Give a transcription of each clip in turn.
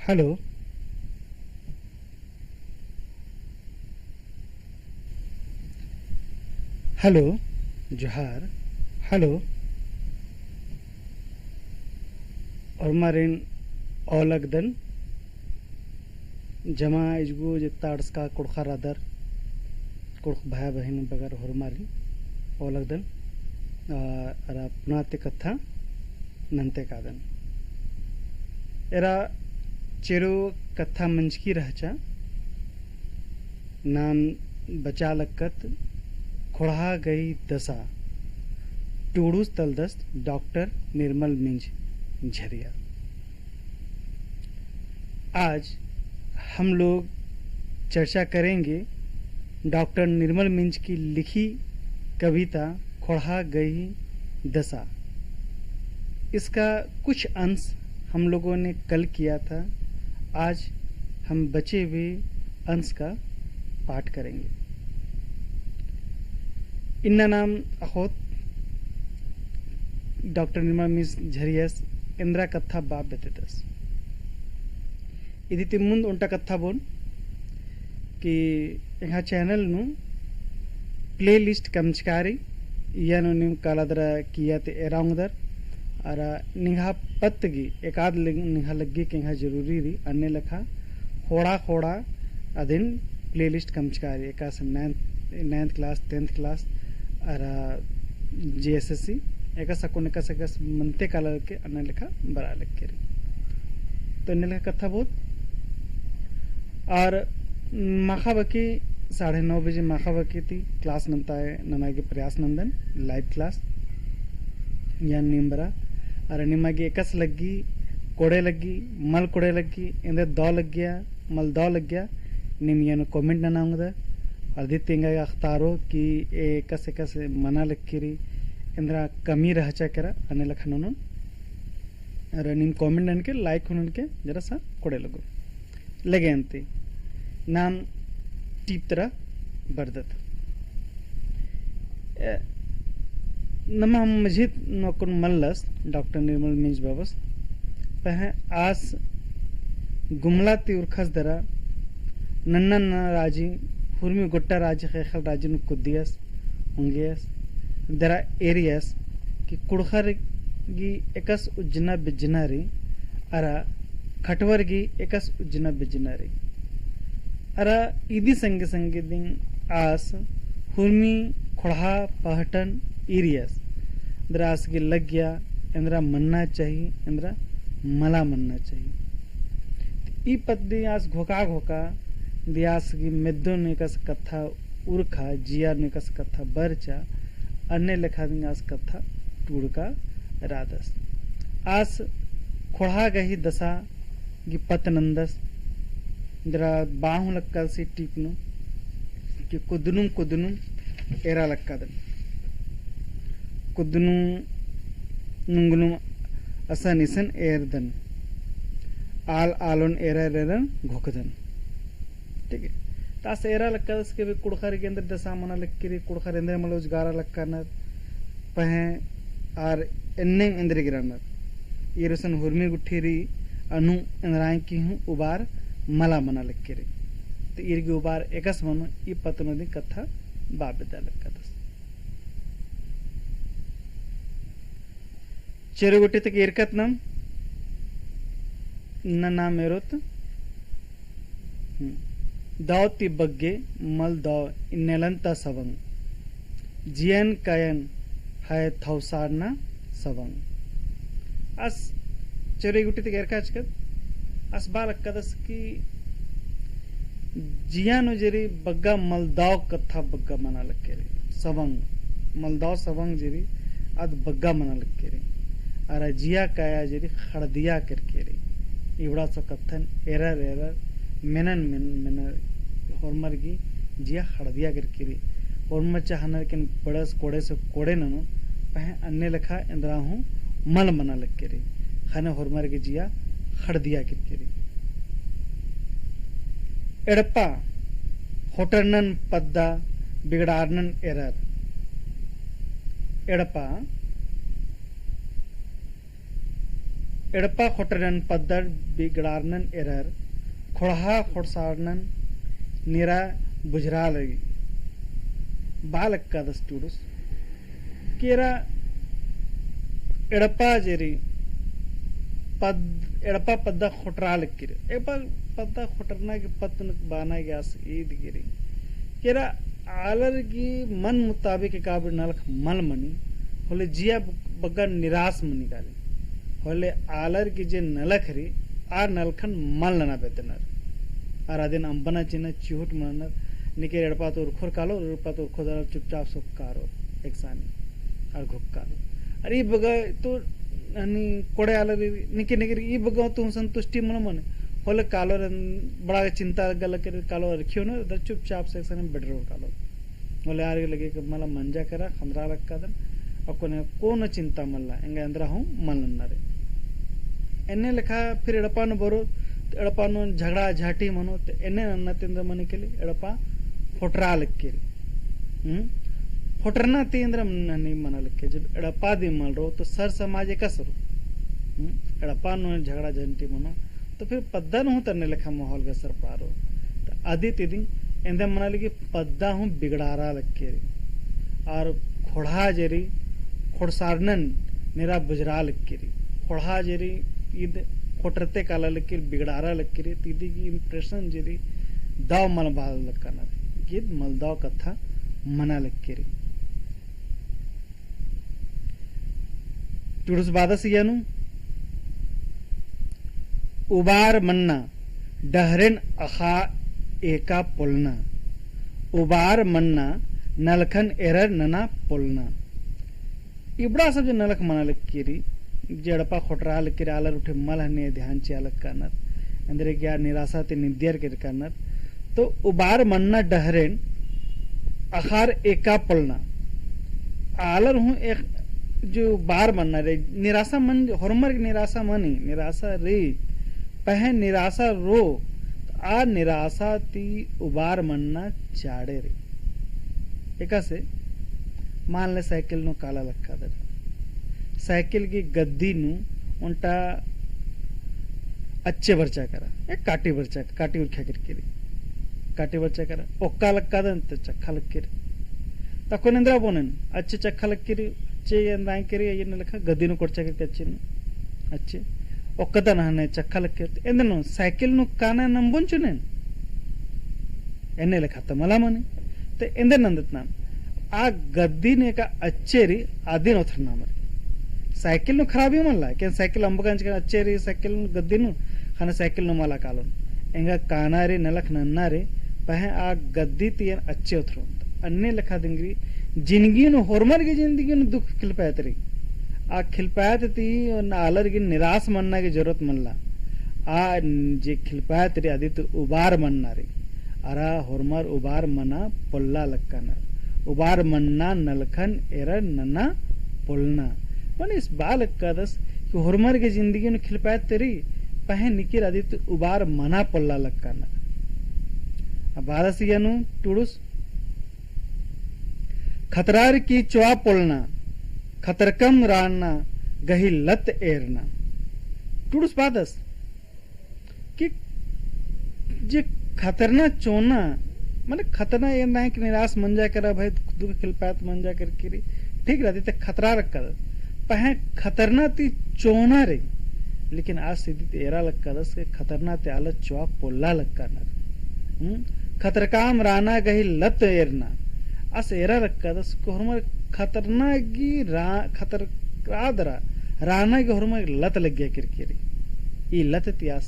Hello. Hello. जोहार। Hello. और Marin ओलगदन जमा इजगु जिताड़स का कुड़खा रादर कुड़ख भाया बहन बगर और मारिन ओलगदन अरा पुनाते कथा नंते कादन एरा चेरो कथा मंचकी रहचा नाम बचा लक्कत खोड़ा गई दशा टूडूस तलदस्त डॉक्टर निर्मल मिंज झरिया। आज हम लोग चर्चा करेंगे डॉक्टर निर्मल मिंज की लिखी कविता खोड़ा गई दशा। इसका कुछ अंश हम लोगों ने कल किया था। आज हम बचे हुए अंश का पाठ करेंगे। इन्ना नाम अखोत डॉक्टर निर्मल मिंज झरियस इंद्रा कथा बाप बेतेतस इदी तिमुंद उल्टा कथा बोन कि यहाँ चैनल नु प्लेलिस्ट कमचकारी यानो निम कालादरा किया ते एराउंदर अरा निहा पत्तगी एकाद निहा लग्गी के यहाँ जरूरी री अन्य लखा खोड़ा खोड़ा अदिन प्लेलिस्ट कमचकारी एका से 9th क्लास 10th क्लास अरा JSSC एका सकोन एका सकस मनते काला के अन्य लिखा बरा लग के तो अन्य लिखा कथा बहुत और माखाबकी 9:30 बजे माखाबकी थी क्लास नंता है नना के प्रयास नंदन लाइव क्लास या निम्बरा और निमा की एकस लगी कोड़े लगी मल कोड़े लगी इंदर दौ लग गया मल दौ लग गया निम यानो कमेंट ना होंगे आदित्य अख्तारो कि एकस एकस मना लक्कीरी इंद्रा कमी रहचा करा अने लखनों और निम कमेंट अनके लाइक होने जरा सा कोड़े लगो लगे अंती नाम टीप तरह बर्दत नमा मस्जिद नौकुन मल्लस डॉक्टर निर्मल मिंज बाबस पह आस गुमला तीउरखस दरा नन्ना राजी हुर्मी गुट्टा राजी खेखल राजी नु कुदियस होंगेस दरा एरियस कि कुड़खर गी एकस उज्जना बिजनारी अरा खटवर गी एकस उज्जना बिजनारी अरा इदी संगे संगे दिन आस हुर्मी खोड़ा पहटन एरियस द्रास के लग गया इंद्रा मनना चाहिए इंद्रा मला मनना चाहिए ई पद्दी आस घोका घोका दियास की मेदो ने कस कथा उर्खा जिया ने कस कथा बरचा अन्य लेखा दिन आस कथा टूड़का रादस आस खोड़ा गही दशा गी पतनंदस जरा बाहु लक्का से टीपनु कि कुदनुम कुदनुम एरा लक्का दन कुदनु नुंगनुम असन इसन एरदन आल आलोन एरा रेरन घोकदन ठीक है तास एरा लक्का दस के कुड़खर के अंदर दशा मना लक्की कुड़खर इंद्र मलोज गारा लक्का नर पहे आर एन्ने इंद्र गिरानर ये रसन हुर्मी गुठीरी अनु इंद्राई की हूँ उबार मला मना लक्की रे तो इरगी उबार एकस मनो ई पतनो दी कथा बाबेदा लक्का दस चेरुगुट्टी तक इरकत नम न नाम एरोत दावती बग्गे मल दाव नेलंता सवंग जियन कायन है थौसारना सवंग अस चेरुगुट्टी तक इरका चकत अस बाल कदस की जियानो जेरी बग्गा मलदाव कथा बग्गा मना लक्के रे सवंग मलदाव सवंग जेरी अद बग्गा मना लक्के रे अरा जिया काया जेरी खड़दिया करके रे इवड़ा सो कथन एरर एरर मेनन मेनन होरमर की जिया खड़दिया करके रे होरमर चाहनर के बड़स कोड़े से कोड़े ननो पह अन्य लखा इंद्रा हूँ मल मना लक्के रे खाने होरमर की जिया खड़दिया करके रे एड़प्पा होटरनन पद्दा बिगड़ारनन एरर एड़प्पा एड़पा खोटरन पद्दर बिगड़ारनन एरर खोड़हा खोड़सारनन निरा बुझरा लगी बालक का दस्तूरुस केरा एड़पा जेरी पद एड़पा पद्दा खोटरा लक्किरे एड़पा पद्दा खोटरना के पत्न बाना गयास ईद गिरी केरा आलर की मन मुताबिक काबिर नलख मल मनी होले जिया बग्गा निराश मनी गाली होले आलर की जे नलख री आ नलखन मल नना बेतनर आर आदिन अंबना चिन्ह चिहुट मनर निके एड़पा तो उर्खोर कालो एड़पा तो उर्खोर दाल चुपचाप सब कारो एक सानी और घुक कालो अरे ई बगा तो अनि कोड़े आलर निके निके ई बगा तुम संतुष्टि मन मने होले कालो बड़ा चिंता गल कर कालो रखियो ना उधर चुपचाप से सने बेडरो कालो होले आरे लगे कि मला मंजा करा खमरा लक्का दन अकोने कोन चिंता मल्ला ಎಂಗೆ ಅಂದ್ರ ಹೂ ಮಲ್ಲನ್ನರೆ ಎನ್ನೆ ಲೆಖಾ फिर ಎಡಪಾನ ಬರೋ ಎಡಪಾನ झगड़ा झाटी मनो ते एने अन्नतेंद्र मने केली एडपा फोटरा लक्के फोटरना तेंद्र नहीं मना लक्के जब एडपा दी मल रो तो सर समाज का सरो एडपा नो झगड़ा झंटी मनो तो फिर पद्दा नु तरने लेखा माहौल का सर पारो तो आदित्य दिन एंदे मना लगी पद्दा हूं बिगड़ारा लक्के और खोड़ा जेरी खोड़सारनन मेरा बुजरा लक्की खोड़ा जेरी ईद खोटरते काला लक्की बिगड़ारा लक्की तीदी की इंप्रेशन जेरी दाव मन बाल लक्काना गिद मलदाव कथा मना लक्की टुडस बादस यानु उबार मन्ना डहरेन अखा एका पुलना उबार मन्ना नलखन एरर नना पुलना इबड़ा सब जो नलक मना लक्कीरी जड़पा खोटरा लक्कीरी आलर उठे मल हने ध्यान चे अलग करनर अंदर क्या निराशा ते निद्यर कर करनर तो उबार मन्ना डहरेन अखार एका पुलना आलर हूँ एक जो बार मन्ना रे निराशा मन हरमर निराशा मनी निराशा रे पह निराशा रो आ निराशा ती उबार मन्ना चाड़े रे एका से मान ले साइकिल नो काला लक्का दर साइकिल की गद्दी नु उनटा अच्छे बर्चा करा एक काटी उर्ख्या करके काटी बर्चा करा ओक्का लक्का दन तो चक्का लक्के तको निंद्रा बोनन अच्छे चक्का लक्के अच्छे अंदाई करे ये न लखा गद्दी नु कोर्चा करके अच्छे ಒಕ್ಕದನ ಹನೆ ಚಕ್ಕಲಕ್ಕೆ ಎಂದನು ಸೈಕಲ್ ನು ಕಾನ ನಂಬುಂಚುನೆ ಎನ್ನೆಲೆ ಖತ್ತ ಮಲಾಮನೆ ते ಎಂದೆ ನಂದತ್ ನಾಮ ಆ ಗದ್ದಿನೆ का अच्छे री आदिन ओथरना मरे साइकिल नु खराबी मल्ला के साइकिल अंबगंज का अच्छे री साइकिल नु गद्दी नु खाना साइकिल नु मला कालो ಎಂಗ ಕಾನಾರಿ ನಲಕ್ ನನ್ನಾರಿ पह आ गद्दी तियन अच्छे ओथरो अन्ने लखा दिंगरी जिंदगी नु होरमर की जिंदगी नु दुख खिलपायतरी आ खिलपायत ती आलर की निराश मनना की जरूरत मल्ला आ जे खिलपायतरी आदित उबार मनना रे अरा होरमर उबार मना पोल्ला लक्काना उबार मन्ना नलखन एरा नना पोलना मन इस बालक का दस कि होरमर की जिंदगी नु खिलपायतरी पह निकिर आदित उबार मना पोल्ला लक्काना बारसियानु टुडुस खतरार की चुआ पोलना खतरकम राना गही लत एरना टुडुस बादस कि जे खतरना चोना माने खतरना ये ना कि निराश मन जा करा भाई दुख खिलपात मन जा कर की ठीक रहती ते खतरा रख कर पह खतरना ती चोना रे लेकिन आज सीधी तेरा लग कर से खतरना ते आल चुआ पोल्ला लग करना खतरकाम राना गही लत एरना अस एरा रखा दस कोहरमा खतरना की खतर रादरा राना के होरमा लत लग गया किरकिरी ये लत त्यास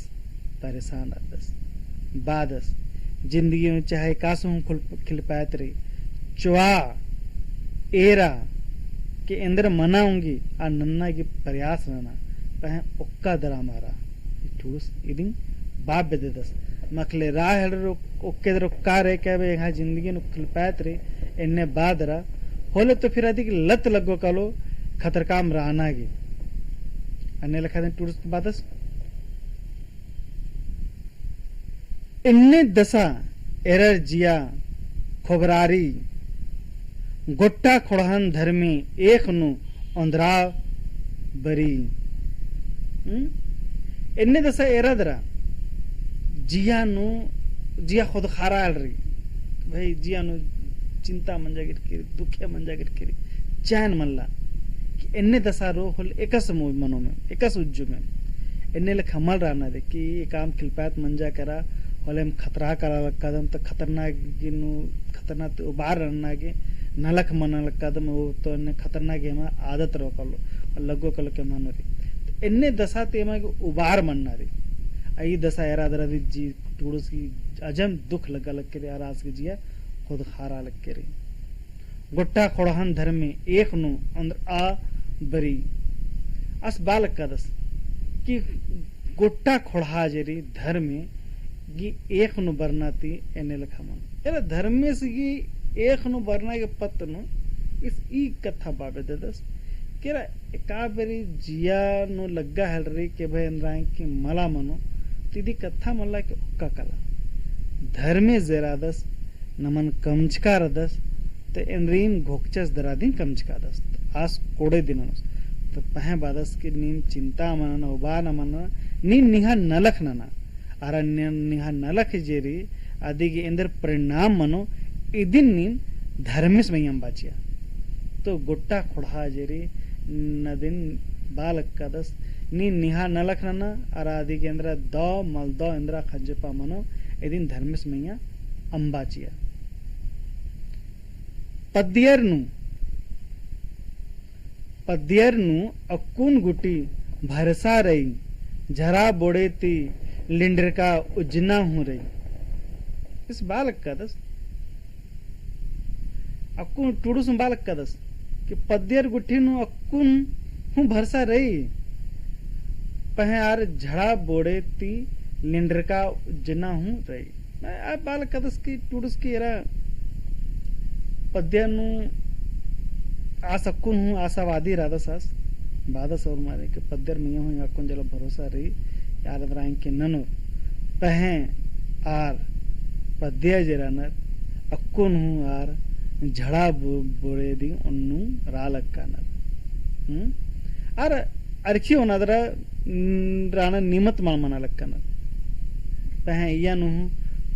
परेशान दस बादस जिंदगी में चाहे कासू खिलपायत रही चुआ एरा के इंद्र मनाऊंगी आ नन्ना की प्रयास रहना पह उक्का दरा मारा ठूस इदिन बाप बेदे दस मखले राह हेडरो ओके दरो कार है क्या यहाँ जिंदगी नु खिलपायत रे इन्ने बादरा होले तो फिर अधिक लत लगो कालो खतरकाम रहना गी अन्य लिखा दें टूरिस्ट बादस इन्ने दशा एरर जिया खोबरारी गोट्टा खोड़हन धर्मी एक नु अंधरा बरी ಎನ್ನೆ ದಸ ಎರಾದ್ರ जिया खुद खारा रही भाई जियानु चिंता मंजा गिरकिरी दुखे मंजा गिरकिरी चैन मल्ला कि एन्ने दसा रो होल एकस मनो में एकस उज्जु में एन्ने ले खमल रहना दे कि ये काम खिलपात मंजा करा होले हम खतरा करा कदम तो खतरनाक तो बाहर रहना के नलक मन कदम वो तो एन्ने खतरनाक है आदत रो कलो और लगो कलो के मानो रे एन्ने दसा तेमा के उबार मनना रे आई दशा यारा जी टूडस की अजम दुख लगा लग के आरास के जिया खुद खारा लग के रे गोट्टा खोड़हन धर्म में एक नु अंदर आ बरी अस बालक का दस कि गोट्टा खोड़ा जेरी धर्म में गी एक नु बरनाती एने लखा मन यार धर्म में से गी एक नु बरना के पत्त नु इस ई कथा बाबे दस केरा एका बरी जिया नु लग्गा हल रही के भाई अंदर की मला मनो तिदी कथा मल्ला के उक्का कला धर्मे जेरादस नमन कमचकार दस ते एनरीन घोकचस दरादीन कमचका दस आस कोड़े दिनोस तो पहे बादस की नीम चिंता मनना उबा न मनना नीम निहा नलख नना आरा निहा नलख जेरी आदि के अंदर परिणाम मनो इदिन नीम धर्मेस में बाचिया तो गुट्टा खुड़ा जेरी नदिन बालक का दस नी निहा नलख नना आराधि के अंदर दो मल दो इंद्रा खंजपा मनो एदिन धर्मिस मैया अंबाचिया पद्यर नु अक्कुन गुटी भरसा रही झरा बोड़े ती लिंडर का उजना हूं रही इस बालक का दस अक्कुन टूडूस बालक का दस कि पद्यर गुटी नु अक्कुन हूं भरसा रही पहे आर झड़ा बोड़े ती लिंडर का जना हूं रही मैं बालक का दस की टूडूस की एरा पद्यानु आसक्कुन हूं आशावादी राधा सास बादस और मारे के पद्यर में हूं अक्कुन जला भरोसा रही यार अदराइन के ननो पहे आर पद्य जरानर अक्कुन हूं आर झड़ा बोड़े दी उन्नु रालक कानर आर अरखी होनादरा राना निमत माल मना लक्कन पहे इया नु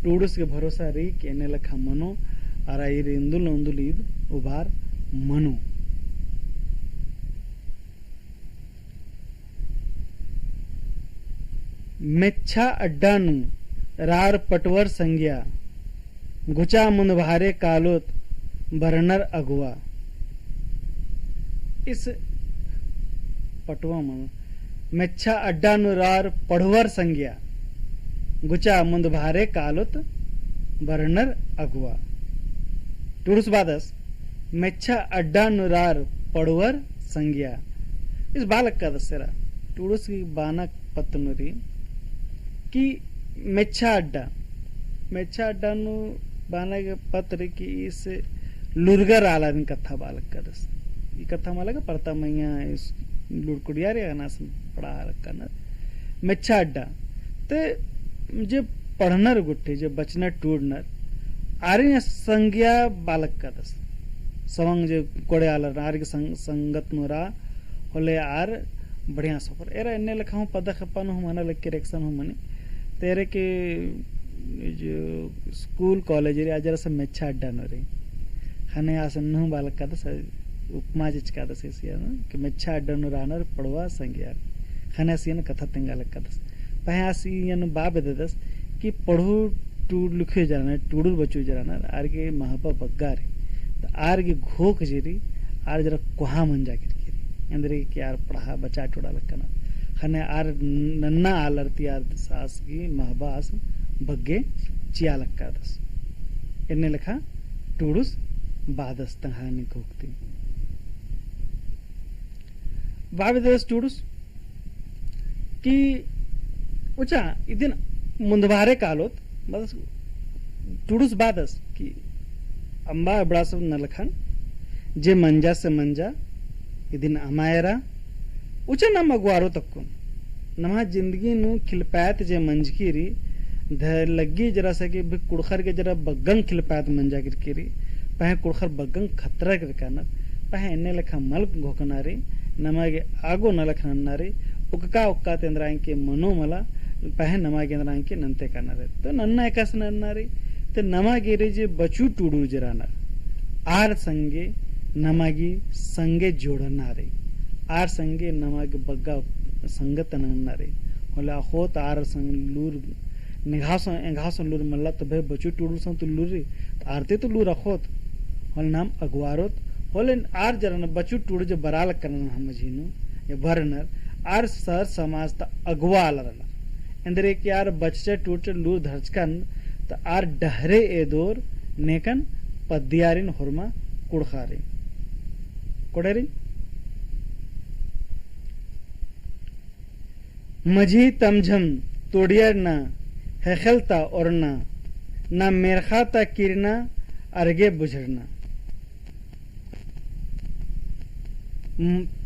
टूडुस के भरोसा रही के ने लखा मनो आरा इर इंदुल ईद उबार मनो मेच्छा अड्डा नु रार पटवर संज्ञा गुचा मुंद भारे कालोत बरनर अगुआ इस पटवा मन मेच्छा अड्डा नु रार पढ़वर संज्ञा गुचा मुंद भारे कालोत बरनर अगुआ टूडुस बादस मेच्छा अड्डा नुरार पड़वर संज्ञा इस बालक का दसेरा टूडुस की बानक पत्नुरी कि मेच्छा अड्डा नु बाना के पत्र की इस लुरगर आला दिन कथा बालक का दस ये कथा माला का पड़ता मैया इस लुड़कुड़िया रे अनास पढ़ा रखा न मेच्छा अड्डा ते जो पढ़नर गुट्ठी जो बचनर टूडनर आर्य संज्ञा बालक का दस सवंग जो कोड़े आलर आर्य संगत नुरा होले आर बढ़िया सफर एरा इन्ने लिखा हूँ पद खपन हूँ मना लग के रेक्शन हूँ मने तेरे के जो स्कूल कॉलेज रे आजरा से मेच्छा अड्डा न रे खाने आसन नु बालक का दस उपमा जिच का दस इसी ना कि मेच्छा अड्डा नु रानर पड़वा संज्ञा खाने सीन कथा तेंगा लग का दस पहे सी यन बाब दे दस कि पढ़ू टूड लिखे जाना टूडुर बचू जराना आर के महापा बग्गारे तो आर के घोक जेरी आर जरा कोहा मन जाके अंदर के यार पढ़ा बचा टूड़ा लकना खने आर नन्ना आलरती आर सास की महबास बग्गे चिया लक्का दस इन्ने लिखा टूडुस बादस तहानी घोकती बाबे दस टूडुस कि उचा इदिन मुंदवारे कालोत बस टूडुस बादस कि अंबा बड़ा सब नलखन जे मंजा से मंजा इदिन अमायरा उचा न मगवारो तक्कुन नमा जिंदगी नु खिलपैत जे मंजकीरी ध लगी जरा से कि कुड़खर के जरा बग्गंग खिलपैत मंजा गिरकीरी पहे कुड़खर बग्गंग खतरा कर काना पहे इन्ने लेखा मल घोकनारी ನಮಗೆ ಆಗೋ ನಲಖನನ್ನಾರಿ ಉಕ್ಕಾ ಉಕ್ಕಾತೆಂದ್ರಾಂಕೆ ಮನೋಮಲ ಪಹ ನಮಾಗೆಂದ್ರಾಂಕೆ ನಂತೆ ಕನ್ನರೆ तो नन्ना एकस नन्नारी तो नमागेरे जे बचू टूडू जराना आर संगे नमागी संगे जोड़नारे आर संगे नमागे बग्गा संगत नन्नारे होला होत आर संग लूर निघासो लूर मल्ला तो भाई बचू टूडू सं तो लूरी आरते तो लूर अखोत होल नाम अगवारोत होले आर जरन बचू टूडू जो बराल करना हम जीनु ये भरनर आर सर समाज ता अगवाल रना इंद्रे कि आर बच्चे टूटे लूर धरचकन तो आर डहरे एदोर नेकन पद्यारिन हुरमा कुड़खारी कोडेरी मझी तमझम तोड़ियर ना हेखलता और ना मेरखाता किरना अर्गे बुझरना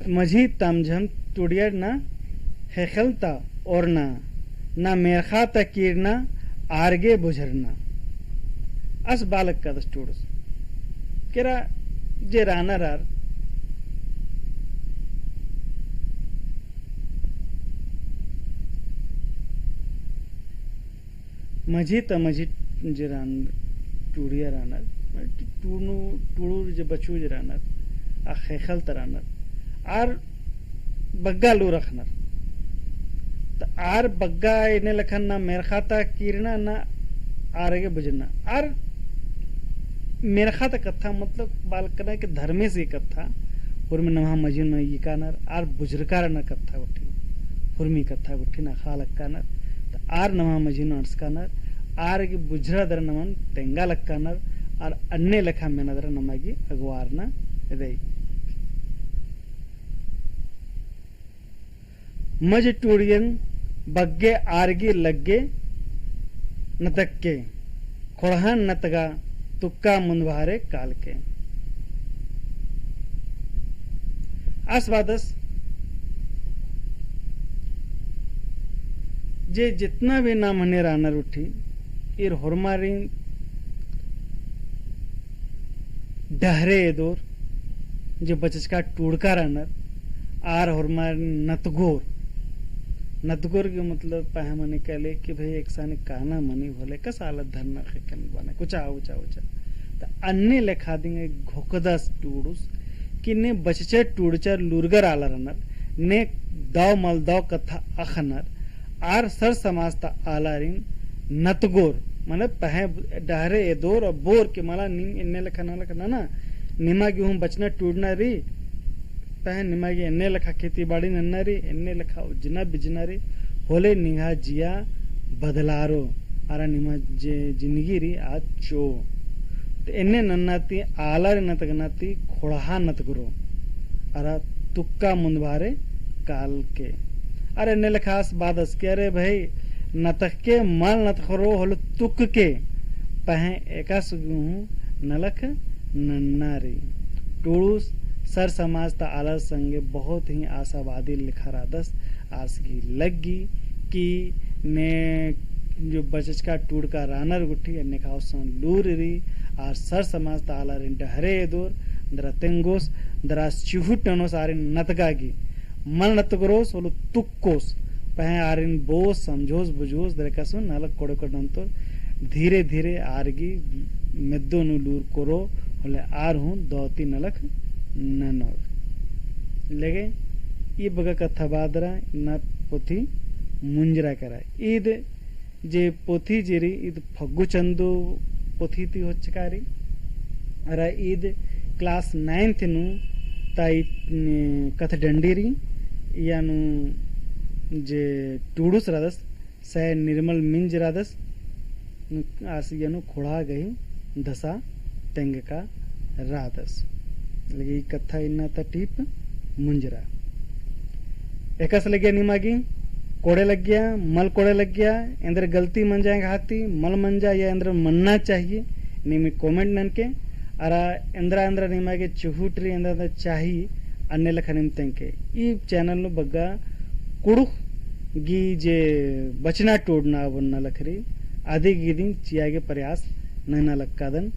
मझी तमझम तोड़ियर ना हेखलता और ना मेरखाता किरना आर्गे बुझरना अस बालक का दस्टूडस केरा जे रानर आर मझी त मझी जे रान टूड़िया रानर टूनु टूड़ू जे बचू जे रानर आ खेखल तरानर आर बग्गा लू रखनर तो आर बग्गा इने लखन ना मेरखाता किरना ना आरगे बुझना आर मेरखाता कथा मतलब बालकना के धर्मे से कथा हुर्मी नमहा मजी न यिकानर आर बुजुर्गार न कथा उठी हुर्मी कथा उठी ना खालक कानर तो आर नमहा मजी न अनस्कानर आर के बुझरा दर नमन तेंगा लक्कानर आर अन्य लखा मेनदर नमागी अगवारना इदई मज टूड़ियन बग्गे आरगी लग्गे नतक्के खोड़हन नतगा तुक्का मुंदवारे काल के आसवादस जे जितना भी नाम हने रानर उठी इर होरमारी डहरे एदोर जे बचका टूड़का रानर आर होरमारी नतगोर के मतलब पहा मने कहले कि भाई एक साने काना मनी भले कस हालत धरना खेकन बने कुछ ऊंचा तो अन्य लेखा देंगे घोकदस टूडुस कि ने बचचे टूड़चर लुरगर आला रनर ने दाव मल दाव कथा अखनर आर सर समाजता आलारिन नतगोर मतलब पहे डहरे एदोर और बोर के मला नीम इन्ने लखना ना निमा गेहूं बचना टूटना री पहन निमागी एन्ने लखा खेती बाड़ी नन्नारी एन्ने लखा उजना बिजनारी होले निघा जिया बदलारो आरा निमा जे जिंदगी री आज चो तो एन्ने नन्नाती आला रे नतगनाती खोड़हा नतगरो आरा तुक्का मुंदवारे काल के अरे एन्ने लखास बादस के अरे भाई नतक के माल नतखरो होले तुक के पहे एकास गुहूं नलख नन्नारी टूड़ूस सर समाज ता आलर संगे बहुत ही आशावादी लिखा रादस आस की लगी कि ने जो बचच का टूड़ का रानर गुठी ने खाओसन लूरी आर सर समाज ता आलर डहरे दूर दरा तेंगोस दरा चिहुटनोस आरिन नतगागी मन नतगरोस ओलो तुक्कोस पहे आरिन बोस समझोस बुझोस दरे कसुन नलक कोड़े कोडंतो धीरे धीरे आरगी मेद्दो नु लूर कोरो होले आर हूं दोती नलक ननोर लगे ये बगा कथा बादरा न पोथी मुंजरा करा ईद जे पोथी जेरी ईद फग्गु चंदो पोथी ती होचकारी अरा ईद क्लास 9th नु ताई कथ डंडीरी यानु जे टूडुस रादस से निर्मल मिंज रादस आस यानु खोड़ा गई दशा तेंग का रादस लगी कथा इन्ना ता टीप मुंजरा एकस लगे निमागी कोड़े लग गया मल कोड़े लग गया इंद्र गलती मन जाएगा हाथी मल मन जा या इंद्र मनना चाहिए निमी कमेंट नन के अरा इंद्रा इंद्रा निमागे चुहुटरी इंद्रा चाहिए अन्य लखनिम तेंके ई चैनल नु बग्गा कुड़ुख गी जे बचना टोड़ना वन्ना लखरी आदि गिदिन चियागे प्रयास नैना लक्कादन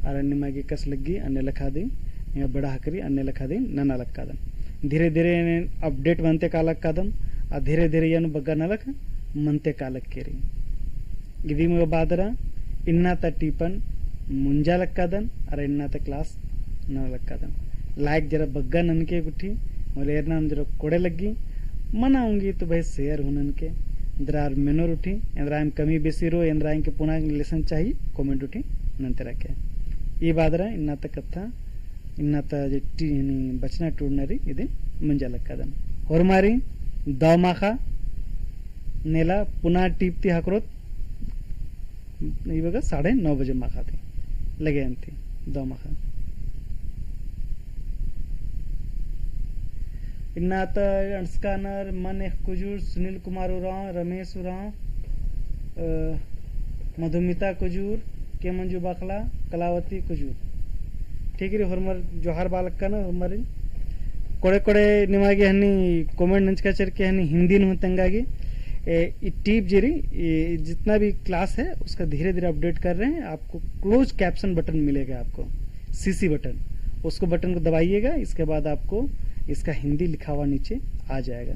अरा निमागे कस लगी अन्य लखा दी या बड़ा हकरी अन्य लखा दी नना लक्कादन धीरे धीरे अपडेट बनते कालक कदम आ धीरे धीरे यन बग्गा नलक मनते कालक केरी इदी में बादरा इन्ना त टीपन मुंजा लक्कादन अरे इन्ना त क्लास न लक्कादन लाइक जरा बग्गा ननके गुठी और एरना जरा कोड़े लगी मनाऊंगी तो भाई शेयर हुनन के इंद्रार मेनोर उठी इंद्रायम कमी बेसी रो इंद्रायम के पुनः लेसन चाहिए कमेंट उठी नंतर के ये बादरा इन्ना त कथा इन्ना त जे बचना टूडनरी इदे मुंजा लक्कादन और मारी दमाखा नेला पुनः टीपती हाकरोत इवाग 9:30 बजे माखाती लगे अंती दमाखा इन्नात अणस्कानर मन एक कुजूर सुनील कुमार उराव रमेश उराव मधुमिता कुजूर के मंजू बाखला कलावती कुजूर ठीक है हरमर जोहार बालक का ना हमारे कोड़े कोड़े निमागे हनी कमेंट नंच का चर के हनी हिंदी न तंगागे टीप जेरी जितना भी क्लास है उसका धीरे धीरे अपडेट कर रहे हैं। आपको क्लोज कैप्शन बटन मिलेगा, आपको सीसी बटन, उसको बटन को दबाइएगा, इसके बाद आपको इसका हिंदी लिखा हुआ नीचे आ जाएगा।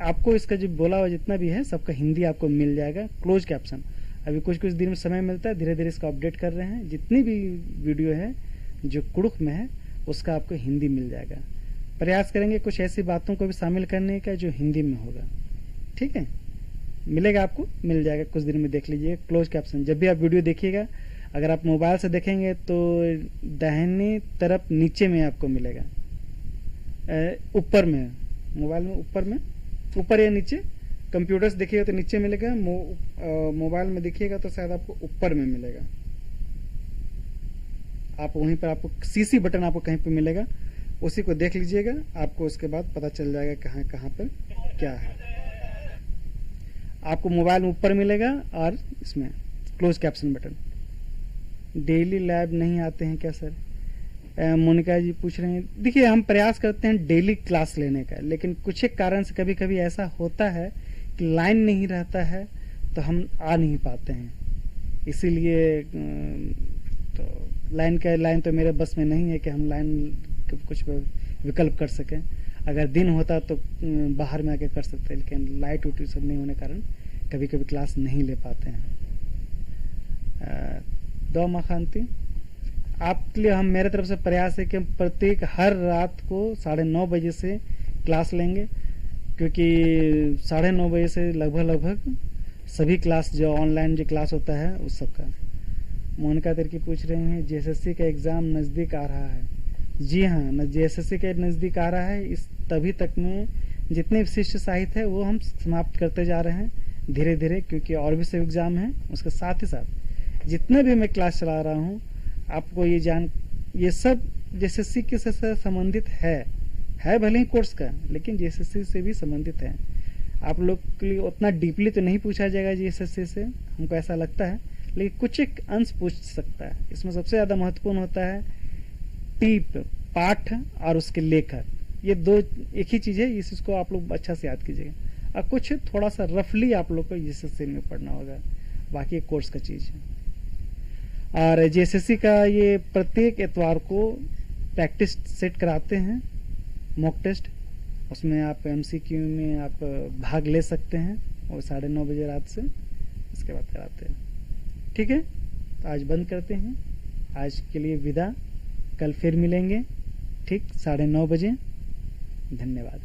आपको इसका जो बोला हुआ जितना भी है सबका हिंदी आपको मिल जाएगा क्लोज कैप्शन। अभी कुछ कुछ दिन में समय मिलता है, धीरे धीरे इसको अपडेट कर रहे हैं। जितनी भी वीडियो है जो कुड़ुक में है उसका आपको हिंदी मिल जाएगा। प्रयास करेंगे कुछ ऐसी बातों को भी शामिल करने का जो हिंदी में होगा। ठीक है, मिलेगा, आपको मिल जाएगा, कुछ दिन में देख लीजिए क्लोज कैप्शन। जब भी आप वीडियो देखिएगा, अगर आप मोबाइल से देखेंगे तो दाहिनी तरफ नीचे में आपको मिलेगा, ऊपर में, मोबाइल में ऊपर या नीचे। कंप्यूटर से देखिएगा तो नीचे मिलेगा, मोबाइल में देखिएगा तो शायद आपको ऊपर में मिलेगा। आप वहीं पर आपको सीसी बटन आपको कहीं पे मिलेगा, उसी को देख लीजिएगा, आपको उसके बाद पता चल जाएगा कहाँ कहाँ पर क्या है। आपको मोबाइल में ऊपर मिलेगा और इसमें close caption button. Daily lab नहीं आते हैं क्या सर? मोनिका जी पूछ रहे हैं। देखिए, हम प्रयास करते हैं डेली क्लास लेने का, लेकिन कुछ एक कारण से कभी कभी ऐसा होता है कि लाइन नहीं रहता है तो हम आ नहीं पाते हैं। इसीलिए तो लाइन तो मेरे बस में नहीं है कि हम लाइन कुछ विकल्प कर सकें। अगर दिन होता तो बाहर में आके कर सकते हैं, लेकिन लाइट उट सब नहीं होने कारण कभी कभी क्लास नहीं ले पाते हैं। दो मखानती आपके लिए हम मेरे तरफ से प्रयास है कि हम प्रत्येक हर रात को 9:30 बजे से क्लास लेंगे, क्योंकि 9:30 बजे से लगभग सभी क्लास जो ऑनलाइन जो क्लास होता है उस सब का। मोनिका तिर्की पूछ रहे हैं जेएसएससी का एग्ज़ाम नज़दीक आ रहा है। जी हाँ, जेएसएससी के नज़दीक आ रहा है। इस तभी तक में जितने विशिष्ट साहित्य है वो हम समाप्त करते जा रहे हैं धीरे धीरे, क्योंकि और भी सब एग्ज़ाम हैं। उसके साथ ही साथ जितने भी मैं क्लास चला रहा हूँ आपको ये सब जेएसएससी के से संबंधित है भले ही कोर्स का, लेकिन जेएसएससी से भी संबंधित है। आप लोग के लिए उतना डीपली तो नहीं पूछा जाएगा जेएसएससी से, हमको ऐसा लगता है, लेकिन कुछ एक अंश पूछ सकता है। इसमें सबसे ज़्यादा महत्वपूर्ण होता है टीप, पाठ और उसके लेखक। ये दो एक ही चीज़ है, इस चीज़ को आप लोग अच्छा से याद कीजिएगा। और कुछ थोड़ा सा रफली आप लोग को जेएसएससी में पढ़ना होगा, बाकी कोर्स का चीज़ है। और जेएसएससी का ये प्रत्येक एतवार को प्रैक्टिस सेट कराते हैं, मॉक टेस्ट। उसमें आप एमसीक्यू में आप भाग ले सकते हैं, और 9:30 बजे रात से इसके बाद कराते हैं। ठीक है, तो आज बंद करते हैं। आज के लिए विदा, कल फिर मिलेंगे ठीक 9:30 बजे। धन्यवाद।